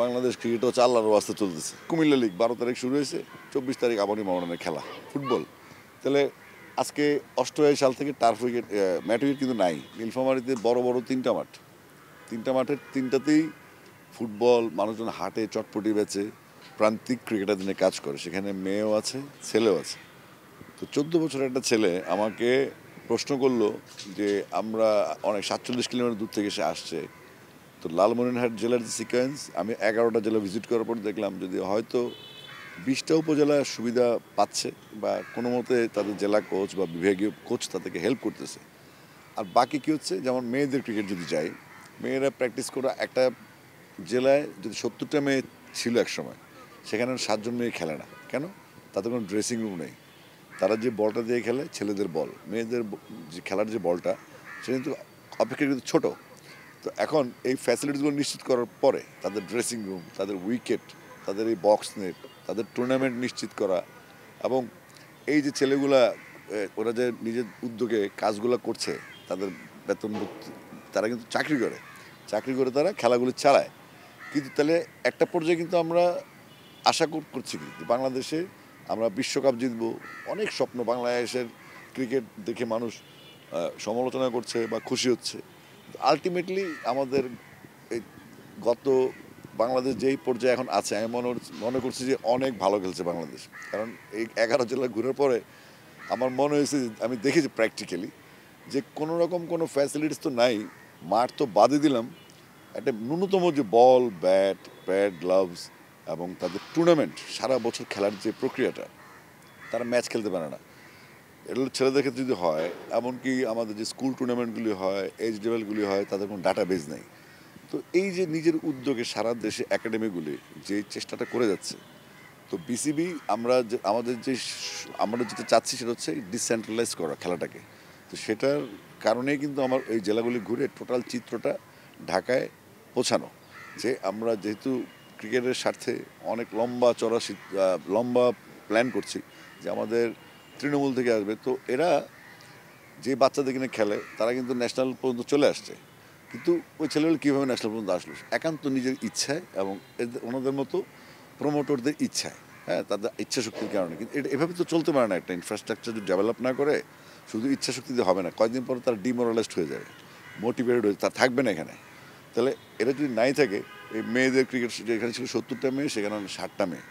Bangladesh cricket হচ্ছে আল্লাহর ওয়াস্তে চলতেছে। কুমিল্লা লিগ 12 তারিখ শুরু হয়েছে, 24 তারিখ আবারই মরণের খেলা ফুটবল। তাহলে আজকে 88 সাল থেকে টার্ফ উইকেট ম্যাট উইকেট কিন্তু নাই। নীলফামারীতে বড় বড় 3টা মাঠ, 3টা মাঠের 3টাতেই ফুটবল মানুষজন হাটে চটপটি বেচে প্রান্তিক ক্রিকেটার দিনে কাজ করে। সেখানে মেয়েও আছে, ছেলেও আছে। তো 14 বছরের একটা ছেলে আমাকে প্রশ্ন করলো যে আমরা অনেক 47 কিলোমিটার দূর থেকে সে আসছে। তো লালমনিরহাট জেলার যে সিকোয়েন্স, আমি 11টা জেলা ভিজিট করার পর দেখলাম যদি হয়তো 20টা উপজেলা সুবিধা পাচ্ছে বা কোনো মতে তাদের জেলা কোচ বা বিভাগীয় কোচ তাদেরকে হেল্প করতেছে। আর বাকি কী হচ্ছে, যেমন মেয়েদের ক্রিকেট যদি যায়, মেয়েরা প্র্যাকটিস করা একটা জেলায় যদি 70টা মেয়ে ছিল এক সময়, সেখানে 7জন মেয়ে খেলে না। কেন? তাদের কোনো ড্রেসিং রুম নেই। তারা যে বলটা দিয়ে খেলে ছেলেদের বল, মেয়েদের যে খেলার যে বলটা সেটা কিন্তু অপেক্ষাকৃত ছোট। তো এখন এই ফ্যাসিলিটিসগুলো নিশ্চিত করার পরে তাদের ড্রেসিং রুম, তাদের উইকেট, তাদের এই বক্স নেট, তাদের টুর্নামেন্ট নিশ্চিত করা এবং এই যে ছেলেগুলা ওরা যে নিজের উদ্যোগে কাজগুলো করছে, তাদের বেতন তারা কিন্তু চাকরি করে তারা খেলাগুলো চালায়। কিন্তু তাহলে একটা পর্যায়ে কিন্তু আমরা আশা করছি কিন্তু বাংলাদেশে আমরা বিশ্বকাপ জিতবো। অনেক স্বপ্ন, বাংলাদেশের ক্রিকেট দেখে মানুষ সমালোচনা করছে বা খুশি হচ্ছে। আলটিমেটলি আমাদের এই গত বাংলাদেশ যেই পর্যায়ে এখন আছে, আমি মনে করছি যে অনেক ভালো খেলছে বাংলাদেশ। কারণ এই 11 জেলা ঘুরার পরে আমার মনে হয়েছে, আমি দেখেছি প্র্যাকটিক্যালি যে কোনো রকম কোনো ফ্যাসিলিটিস তো নাই, মাঠ তো বাদই দিলাম, একটা ন্যূনতম যে বল, ব্যাট, প্যাড, গ্লাভস এবং তাদের টুর্নামেন্ট সারা বছর খেলার যে প্রক্রিয়াটা, তারা ম্যাচ খেলতে পারে না। এটা ছেলেদের ক্ষেত্রে যদি হয়, এমনকি আমাদের যে স্কুল টুর্নামেন্টগুলি হয়, এজ লেভেলগুলি হয়, তাদের কোনো ডাটা বেজ নেই। তো এই যে নিজের উদ্যোগে সারা দেশে একাডেমিগুলি যে চেষ্টাটা করে যাচ্ছে, তো বিসিবি আমরা যেটা চাচ্ছি সেটা হচ্ছে ডিসেন্ট্রালাইজ করা খেলাটাকে। তো সেটার কারণেই কিন্তু আমার এই জেলাগুলি ঘুরে টোটাল চিত্রটা ঢাকায় পৌঁছানো, যে আমরা যেহেতু ক্রিকেটের স্বার্থে অনেক লম্বা প্ল্যান করছি যে আমাদের তৃণমূল থেকে আসবে। তো এরা যে বাচ্চাদের কিনে খেলে তারা কিন্তু ন্যাশনাল পর্যন্ত চলে আসছে, কিন্তু ওই ছেলেগুলো কীভাবে ন্যাশনাল পর্যন্ত আসলো? একান্ত নিজের ইচ্ছায় এবং ওনাদের মতো প্রমোটরদের ইচ্ছায়, হ্যাঁ, তাদের ইচ্ছা শক্তির কারণে। কিন্তু এটা এভাবে তো চলতে পারে না। একটা ইনফ্রাস্ট্রাকচার যদি ডেভেলপ না করে শুধু ইচ্ছা শক্তি দিয়ে হবে না। কয়েকদিন পরে তারা ডিমোরালাইজড হয়ে যাবে, মোটিভেটেড হয়ে তার থাকবে না এখানে। তাহলে এটা যদি নাই থাকে, এই মেয়েদের ক্রিকেট যেখানে ছিল 70টা মেয়ে, সেখানে 60টা মেয়ে।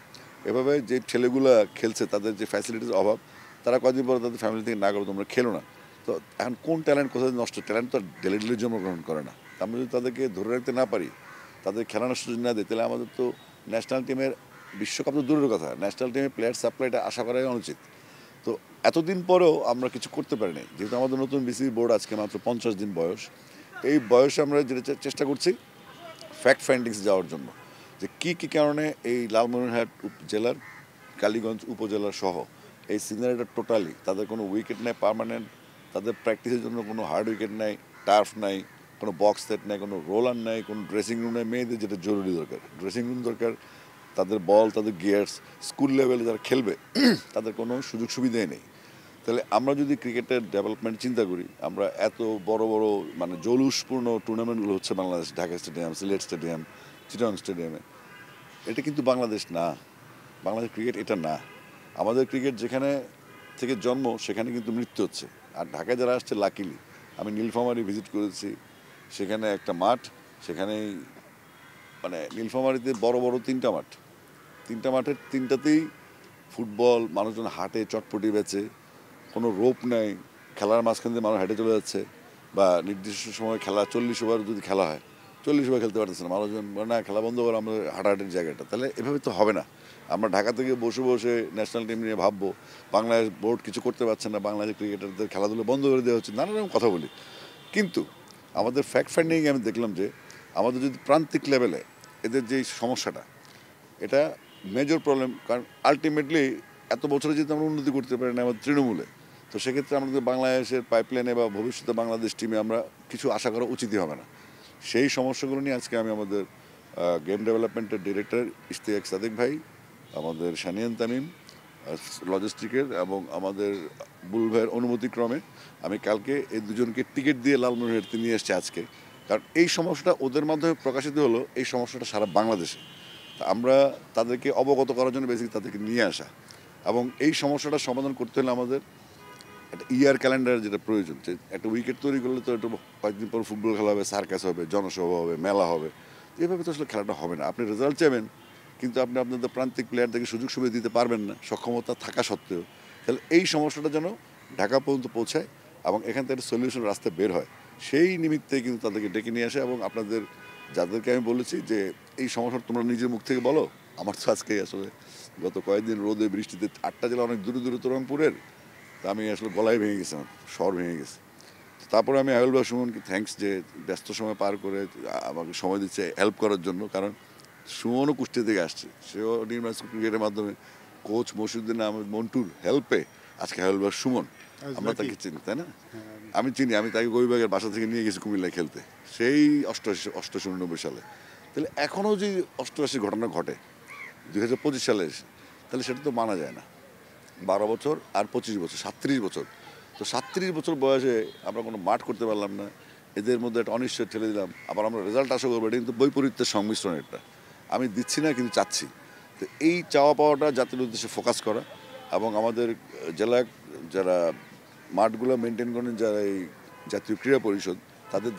এভাবে যে ছেলেগুলা খেলছে তাদের যে ফ্যাসিলিটিস অভাব, তারা কয়েকদিন পরে তাদের ফ্যামিলি থেকে না করো তোমরা খেলো না। তো এখন কোন ট্যালেন্ট কোথায় নষ্ট? ট্যালেন্ট তো ডেলি জন্মগ্রহণ করে না। আমরা যদি তাদেরকে ধরে রাখতে না পারি, তাদের খেলানোর সুযোগ না দিই, তাহলে আমাদের তো ন্যাশনাল টিমের বিশ্বকাপ তো দূরের কথা, ন্যাশনাল টিমের প্লেয়ার সাপ্লাইটা আশা করাই অনুচিত। তো এতদিন পরেও আমরা কিছু করতে পারিনি, যেহেতু আমাদের নতুন বিসিবি বোর্ড আজকে মাত্র 50 দিন বয়স। এই বয়সে আমরা যেটা চেষ্টা করছি ফ্যাক্ট ফাইন্ডিংস যাওয়ার জন্য, যে কী কী কারণে এই লালমনিরহাট জেলার কালীগঞ্জ উপজেলার সহ এই সিনারিটা টোটালি তাদের কোনো উইকেট নেই পার্মানেন্ট, তাদের প্র্যাকটিসের জন্য কোনো হার্ড উইকেট নেই, টার্ফ নাই, কোনো বক্স সেট নেই, কোনো রোলার নেই, কোনো ড্রেসিং রুম নেই। মেয়েদের যেটা জরুরি দরকার, ড্রেসিং রুম দরকার, তাদের বল, তাদের গিয়ার্স, স্কুল লেভেলে যারা খেলবে তাদের কোনো সুযোগ সুবিধাই নেই। তাহলে আমরা যদি ক্রিকেটের ডেভেলপমেন্ট চিন্তা করি, আমরা এত বড় বড় মানে জৌলুসপূর্ণ টুর্নামেন্টগুলো হচ্ছে বাংলাদেশ, ঢাকা স্টেডিয়াম, সিলেট স্টেডিয়াম, চিটাগং স্টেডিয়ামে, এটা কিন্তু বাংলাদেশ না। বাংলাদেশ ক্রিকেট এটা না। আমাদের ক্রিকেট যেখানে থেকে জন্ম সেখানে কিন্তু মৃত্যু হচ্ছে। আর ঢাকায় যারা আসছে, লাকিলি আমি নীলফামারী ভিজিট করেছি, সেখানে একটা মাঠ, সেখানেই মানে নীলফামারীতে বড় বড় 3টা মাঠ, 3টা মাঠের 3টাতেই ফুটবল মানুষজন হাটে চটপটি বেচে, কোনো রোপ নেই, খেলার মাঝখান দিয়ে মানুষ হেঁটে চলে যাচ্ছে, বা নির্দিষ্ট সময় খেলা 40 ওভার যদি খেলা হয়, 40 ওভার খেলতে পারতেছে না মানুষজন, না খেলা বন্ধ করে আমরা হাঁটাহাঁটির জায়গাটা। তাহলে এভাবে তো হবে না। আমরা ঢাকা থেকে বসে বসে ন্যাশনাল টিম নিয়ে ভাববো, বাংলাদেশ বোর্ড কিছু করতে পারছে না, বাংলাদেশের ক্রিকেটারদের খেলাধুলো বন্ধ করে দেওয়া হচ্ছে, নানা রকম কথা বলি। কিন্তু আমাদের ফ্যাক্ট ফাইন্ডিংয়ে আমি দেখলাম যে আমাদের যদি প্রান্তিক লেভেলে এদের যে সমস্যাটা, এটা মেজর প্রবলেম। কারণ আলটিমেটলি এত বছরে যদি আমরা উন্নতি করতে পারি না আমাদের তৃণমূলে, তো সেক্ষেত্রে আমাদের বাংলাদেশের পাইপলাইনে বা ভবিষ্যতে বাংলাদেশ টিমে আমরা কিছু আশা করা উচিতই হবে না। সেই সমস্যাগুলো নিয়ে আজকে আমি আমাদের গেম ডেভেলপমেন্টের ডিরেক্টর ইশতিয়াক সাদিক ভাই, আমাদের শানিয়ান তামিম লজিস্টিকের, এবং আমাদের বুল ভাইয়ের অনুমতিক্রমে আমি কালকে এই দুজনকে টিকিট দিয়ে লালমনিরহাটে নিয়ে এসেছি আজকে। কারণ এই সমস্যাটা ওদের মাধ্যমে প্রকাশিত হলো, এই সমস্যাটা সারা বাংলাদেশে। তা আমরা তাদেরকে অবগত করার জন্য বেসিক্যালি তাদেরকে নিয়ে আসা, এবং এই সমস্যাটা সমাধান করতে হলে আমাদের একটা ইয়ার ক্যালেন্ডার যেটা প্রয়োজন, যে একটা উইকেট তৈরি করলে তো একটু কয়েকদিন পর ফুটবল খেলা হবে, সার্কাস হবে, জনসভা হবে, মেলা হবে। এভাবে তো আসলে খেলাটা হবে না। আপনি রেজাল্ট চাইবেন, কিন্তু আপনি আপনাদের প্রান্তিক প্লেয়ারদেরকে সুযোগ সুবিধা দিতে পারবেন না সক্ষমতা থাকা সত্ত্বেও। তাহলে এই সমস্যাটা যেন ঢাকা পর্যন্ত পৌঁছায় এবং এখান থেকে সলিউশন রাস্তায় বের হয়, সেই নিমিত্তে কিন্তু তাদেরকে ডেকে নিয়ে আসে। এবং আপনাদের যাদেরকে আমি বলেছি যে এই সমস্যাটা তোমরা নিজের মুখ থেকে বলো। আমার তো আজকে আসলে গত কয়েকদিন রোদে বৃষ্টিতে 8টা জেলা অনেক দূরে দূরে তো রংপুরের, তা আমি আসলে গলায় ভেঙে গেছিলাম, স্বর ভেঙে গেছে। তারপরে আমি আয়ুল বা সুমনকে থ্যাঙ্কস যে ব্যস্ত সময় পার করে আমাকে সময় দিচ্ছে হেল্প করার জন্য। কারণ সুমনও কুষ্টিয়া থেকে আসছে, সেও নির্মাণ ক্রিকেটের মাধ্যমে কোচ মসিউদ্দিন আহমেদ মন্টুর হেল্পে আজকে আয়ুল বা সুমন, আমরা তাকে চিনি, তাই না? আমি চিনি, আমি তাকে গরিবাগের বাসা থেকে নিয়ে গেছি কুমিল্লায় খেলতে, সেই 88 সালে। তাহলে এখনও যে 88 ঘটনা ঘটে 2025 সালে এসে, তাহলে সেটা তো মানা যায় না। 12 বছর আর 25 বছর, 37 বছর। তো 37 বছর বয়সে আমরা কোনো মাঠ করতে পারলাম না, এদের মধ্যে একটা অনিশ্চয় ঠেলে দিলাম। আবার আমরা রেজাল্ট আশা করবো, এটা কিন্তু বৈপরীত্যের সংমিশ্রণ। এটা আমি দিচ্ছি না, কিন্তু চাচ্ছি। তো এই চাওয়া পাওয়াটা জাতির উদ্দেশ্যে ফোকাস করা, এবং আমাদের জেলা যারা মাঠগুলো মেনটেন করেন, যারা এই জাতীয় ক্রীড়া পরিষদ, তাদের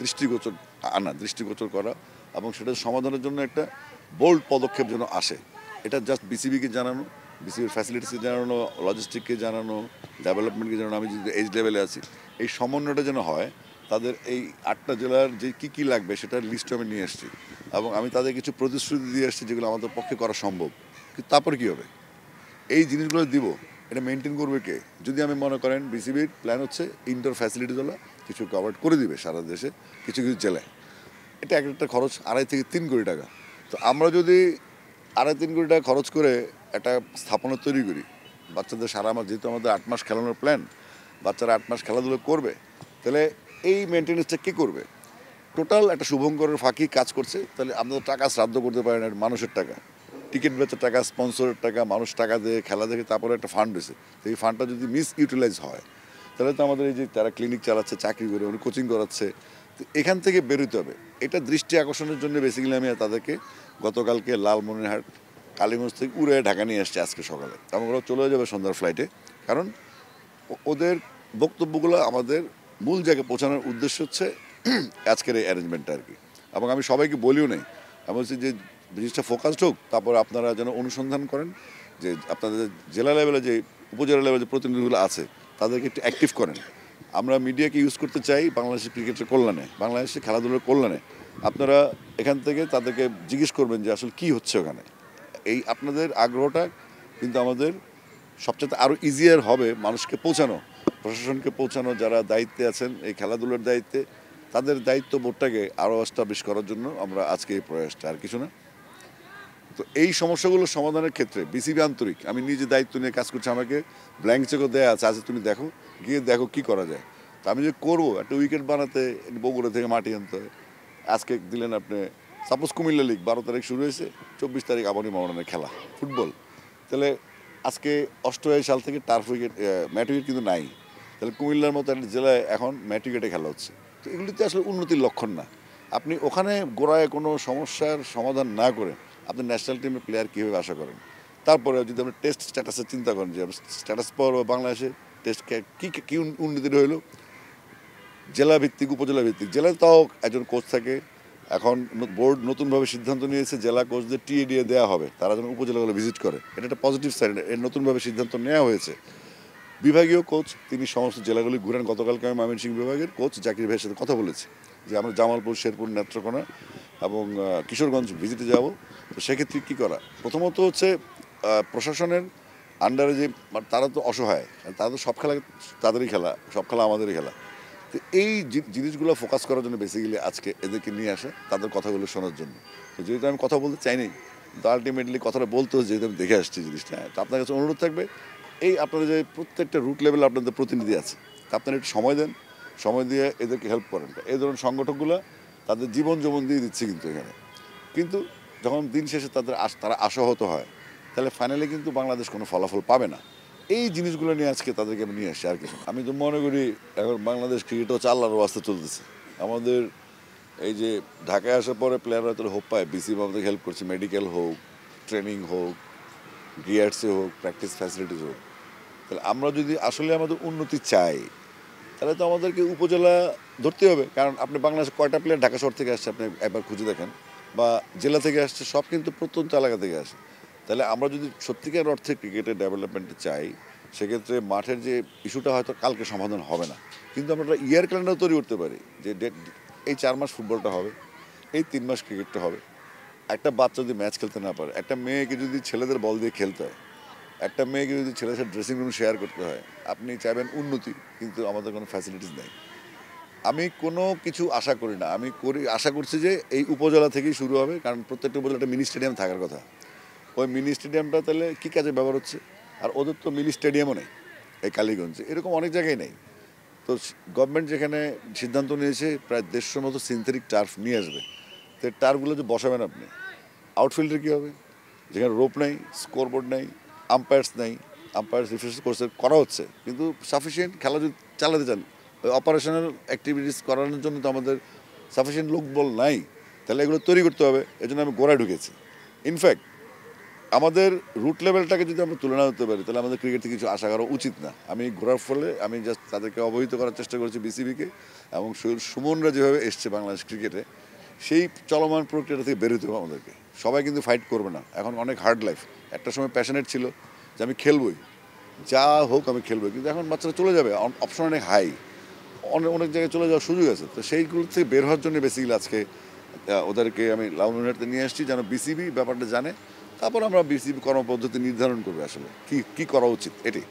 দৃষ্টিগোচর করা, এবং সেটা সমাধানের জন্য একটা বোল্ড পদক্ষেপ যেন আসে। এটা জাস্ট বিসিবিকে জানানো, বিসিবির ফ্যাসিলিটিসকে জানানো, লজিস্টিককে জানানো, ডেভেলপমেন্টকে জানানো, আমি যদি এইচ লেভেলে আছি, এই সমন্বয়টা যেন হয়। তাদের এই 8টা জেলার যে কী লাগবে সেটার লিস্ট আমি নিয়ে আসছি, এবং আমি তাদের কিছু প্রতিশ্রুতি দিয়ে আসছি যেগুলো আমাদের পক্ষে করা সম্ভব। কিন্তু তারপর কী হবে, এই জিনিসগুলো দিব, এটা মেনটেন করবে কে? যদি আমি মনে করেন বিসিবির প্ল্যান হচ্ছে ইনডোর ফ্যাসিলিটিগুলো কিছু কভার করে দিবে সারা দেশে, কিছু কিছু জেলায়, এটা একটা খরচ 2.5 থেকে 3 কোটি টাকা। তো আমরা যদি 2.5-3 কোটি টাকা খরচ করে একটা স্থাপনা তৈরি করি, বাচ্চাদের সারা মাস, যেহেতু আমাদের 8 মাস খেলানোর প্ল্যান, বাচ্চারা 8 মাস খেলাধুলো করবে, তাহলে এই মেনটেন্যান্সটা কে করবে? টোটাল একটা শুভঙ্করের ফাঁকি কাজ করছে। তাহলে আপনাদের টাকা শ্রাদ্ধ করতে পারেন, মানুষের টাকা, টিকিট বেচার টাকা, স্পন্সরের টাকা, মানুষ টাকা দিয়ে খেলা দেখে তারপরে একটা ফান্ড হয়েছে। তো এই ফান্ডটা যদি মিস ইউটিলাইজ হয়, তাহলে তো আমাদের এই যে তারা ক্লিনিক চালাচ্ছে, চাকরি করে, উনি কোচিং করাচ্ছে, তো এখান থেকে বেরোতে হবে। এটা দৃষ্টি আকর্ষণের জন্য বেসিক্যালি আমি তাদেরকে গতকালকে লালমনিরহাট কালীগঞ্জ থেকে উড়ে ঢাকা নিয়ে আসছে আজকে সকালে, এবং ওরা চলে যাবে সন্ধ্যার ফ্লাইটে। কারণ ওদের বক্তব্যগুলো আমাদের মূল জায়গায় পৌঁছানোর উদ্দেশ্য হচ্ছে আজকের এই অ্যারেঞ্জমেন্টটা আর কি। এবং আমি সবাইকে বলিও নেই, আমি বলছি যে জিনিসটা ফোকাসড হোক, তারপর আপনারা যেন অনুসন্ধান করেন যে আপনাদের জেলা লেভেলে যে উপজেলা লেভেলে যে প্রতিনিধিগুলো আছে তাদেরকে একটু অ্যাক্টিভ করেন। আমরা মিডিয়াকে ইউজ করতে চাই বাংলাদেশের ক্রিকেটের কল্যাণে, বাংলাদেশের খেলাধুলার কল্যাণে। আপনারা এখান থেকে তাদেরকে জিজ্ঞেস করবেন যে আসলে কী হচ্ছে ওখানে। এই আপনাদের আগ্রহটা কিন্তু আমাদের সবচেয়ে আরও ইজিয়ার হবে মানুষকে পৌঁছানো, প্রশাসনকে পৌঁছানো, যারা দায়িত্বে আছেন এই খেলাধুলার দায়িত্বে, তাদের দায়িত্ববোধটাকে আরও এস্টাবলিশ করার জন্য আমরা আজকে এই প্রয়াসটা, আর কিছু না। তো এই সমস্যাগুলো সমাধানের ক্ষেত্রে বিসিবি আন্তরিক, আমি নিজে দায়িত্ব নিয়ে কাজ করছি, আমাকে ব্ল্যাঙ্ক চেকও দেওয়া আছে, আজ তুমি দেখো, গিয়ে দেখো কী করা যায়। তো আমি যে করবো একটা উইকেট বানাতে বগুড়া থেকে মাটি আনতে হয়, আজকে দিলেন আপনি সাপোজ কুমিল্লা লিগ 12 তারিখ শুরু হয়েছে, 24 তারিখ আবারই মরণের খেলা ফুটবল, তাহলে আজকে 88 সাল থেকে টার্ফ উইকেট ম্যাট উইকেট কিন্তু নাই। তাহলে কুমিল্লার মতো একটা জেলায় এখন ম্যাট উইকেটে খেলা হচ্ছে। তো এগুলিতে আসলে উন্নতির লক্ষণ না। আপনি ওখানে গোড়ায় কোনো সমস্যার সমাধান না করে আপনি ন্যাশনাল টিমের প্লেয়ার কীভাবে আশা করেন? তারপরে যদি আপনি টেস্ট স্ট্যাটাসের চিন্তা করেন যে স্ট্যাটাস পাওয়ার বাংলাদেশে টেস্ট কী কী উন্নতি হইল, জেলা ভিত্তিক, উপজেলা ভিত্তিক, জেলায় তাও একজন কোচ থাকে। এখন বোর্ড নতুনভাবে সিদ্ধান্ত নিয়েছে জেলা কোচদের টিএডিএ দেওয়া হবে, তারা যেন উপজেলাগুলো ভিজিট করে। এটা একটা পজিটিভ সাইড, এর নতুনভাবে সিদ্ধান্ত নেওয়া হয়েছে। বিভাগীয় কোচ তিনি সমস্ত জেলাগুলি ঘুরেন। গতকালকে আমি ময়মনসিংহ বিভাগের কোচ জাকির ভাইয়ের সাথে কথা বলেছি যে আমরা জামালপুর, শেরপুর, নেত্রকোনা এবং কিশোরগঞ্জ ভিজিটে যাব। তো সেক্ষেত্রে কী করা, প্রথমত হচ্ছে প্রশাসনের আন্ডারে যে তারা তো অসহায়, তারা তো সব খেলা তাদেরই খেলা, সব খেলা আমাদেরই খেলা। তো এই জিনিসগুলো ফোকাস করার জন্য বেসিক্যালি আজকে এদেরকে নিয়ে আসে, তাদের কথাগুলো শোনার জন্য। তো যেহেতু আমি কথা বলতে চাইনি, তো আলটিমেটলি কথাটা বলতে হচ্ছে, যেহেতু আমি দেখে আসছি জিনিসটা। তো আপনার কাছে অনুরোধ থাকবে, এই আপনাদের যে প্রত্যেকটা রুট লেভেলে আপনাদের প্রতিনিধি আছে, তা আপনারা একটু সময় দেন, সময় দিয়ে এদেরকে হেল্প করেন। এই ধরনের সংগঠকগুলো তাদের জীবন দিয়ে দিচ্ছে কিন্তু এখানে, কিন্তু যখন দিন শেষে তারা আশাহত হয়, তাহলে ফাইনালি কিন্তু বাংলাদেশ কোনো ফলাফল পাবে না। এই জিনিসগুলো নিয়ে আজকে তাদেরকে আমি নিয়ে আসছি, আর কিছু। আমি তো মনে করি এখন বাংলাদেশ ক্রিকেট হচ্ছে আল্লাহর ওয়াস্তে চলতেছে। আমাদের এই যে ঢাকায় আসার পরে প্লেয়াররা তো হোপ পায়, বিসিবি আমাদের হেল্প করছে, মেডিকেল হোক, ট্রেনিং হোক, গিয়ার্সে হোক, প্র্যাকটিস ফ্যাসিলিটিস হোক। তাহলে আমরা যদি আসলে আমাদের উন্নতি চাই, তাহলে তো আমাদেরকে উপজেলা ধরতে হবে। কারণ আপনি বাংলাদেশে কয়টা প্লেয়ার ঢাকা শহর থেকে আসছে আপনি একবার খুঁজে দেখেন, বা জেলা থেকে আসছে, সব কিন্তু প্রত্যন্ত এলাকা থেকে আসে। তাহলে আমরা যদি সত্যিকার অর্থে ক্রিকেটের ডেভেলপমেন্টে চাই, সেক্ষেত্রে মাঠের যে ইস্যুটা হয়তো কালকে সমাধান হবে না, কিন্তু আমরা একটা ইয়ার ক্যালেন্ডার তৈরি করতে পারি যে এই 4 মাস ফুটবলটা হবে, এই 3 মাস ক্রিকেটটা হবে। একটা বাচ্চা যদি ম্যাচ খেলতে না পারে, একটা মেয়েকে যদি ছেলেদের বল দিয়ে খেলতে হয়, একটা মেয়েকে যদি ছেলের সাথে ড্রেসিং রুম শেয়ার করতে হয়, আপনি চাইবেন উন্নতি, কিন্তু আমাদের কোনো ফ্যাসিলিটিস নেই। আমি কোনো কিছু আশা করি না, আশা করছি যে এই উপজেলা থেকেই শুরু হবে। কারণ প্রত্যেকটা উপজেলা একটা মিনি স্টেডিয়াম থাকার কথা। ওই মিনি স্টেডিয়ামটা তাহলে কী কাজে ব্যবহার হচ্ছে? আর ওদের তো মিনি স্টেডিয়ামও নেই এই কালীগঞ্জে, এরকম অনেক জায়গায় নেই। তো গভর্নমেন্ট যেখানে সিদ্ধান্ত নিয়েছে প্রায় 150 মতো সিনথেটিক টার্ফ নিয়ে আসবে, তো টার্ফগুলো যে বসাবেন আপনি, আউটফিল্ডে কী হবে? যেখানে রোপ নেই, স্কোরবোর্ড নেই, আম্পায়ার্স নেই, আম্পায়ার্স রিফ্রেশ কোর্সে করা হচ্ছে, কিন্তু সাফিসিয়েন্ট খেলা যদি চালাতে চান, ওই অপারেশনাল অ্যাক্টিভিটিস করানোর জন্য তো আমাদের সাফিসিয়েন্ট লোকবল নাই। তাহলে এগুলো তৈরি করতে হবে, এই জন্য আমি গোড়ায় ঢুকেছি। ইনফ্যাক্ট আমাদের রুট লেভেলটাকে যদি আমরা তুলনা করতে পারি, তাহলে আমাদের ক্রিকেট থেকে কিছু আশা করা উচিত না। আমি ঘোরার ফলে আমি জাস্ট তাদেরকে অবহিত করার চেষ্টা করেছি বিসিবিকে, এবং সুমনরা যেভাবে এসছে বাংলাদেশ ক্রিকেটে, সেই চলমান প্রক্রিয়াটা থেকে বেরোতে হবে আমাদেরকে। সবাই কিন্তু ফাইট করবে না, এখন অনেক হার্ড লাইফ। একটা সময় প্যাশনেট ছিল যে আমি খেলবই, যা হোক আমি খেলবই, কিন্তু এখন বাচ্চারা চলে যাবে, অপশন অনেক হাই, অনেক অনেক জায়গায় চলে যাওয়ার সুযোগ আছে। তো সেইগুলো থেকে বের হওয়ার জন্য বেসিক্যালি আজকে ওদেরকে আমি লাউনহাটে নিয়ে আসছি, যেন বিসিবি ব্যাপারটা জানে। তারপর আমরা বিসিবি কর্মপদ্ধতি নির্ধারণ করবে আসলে কি করা উচিত এটি।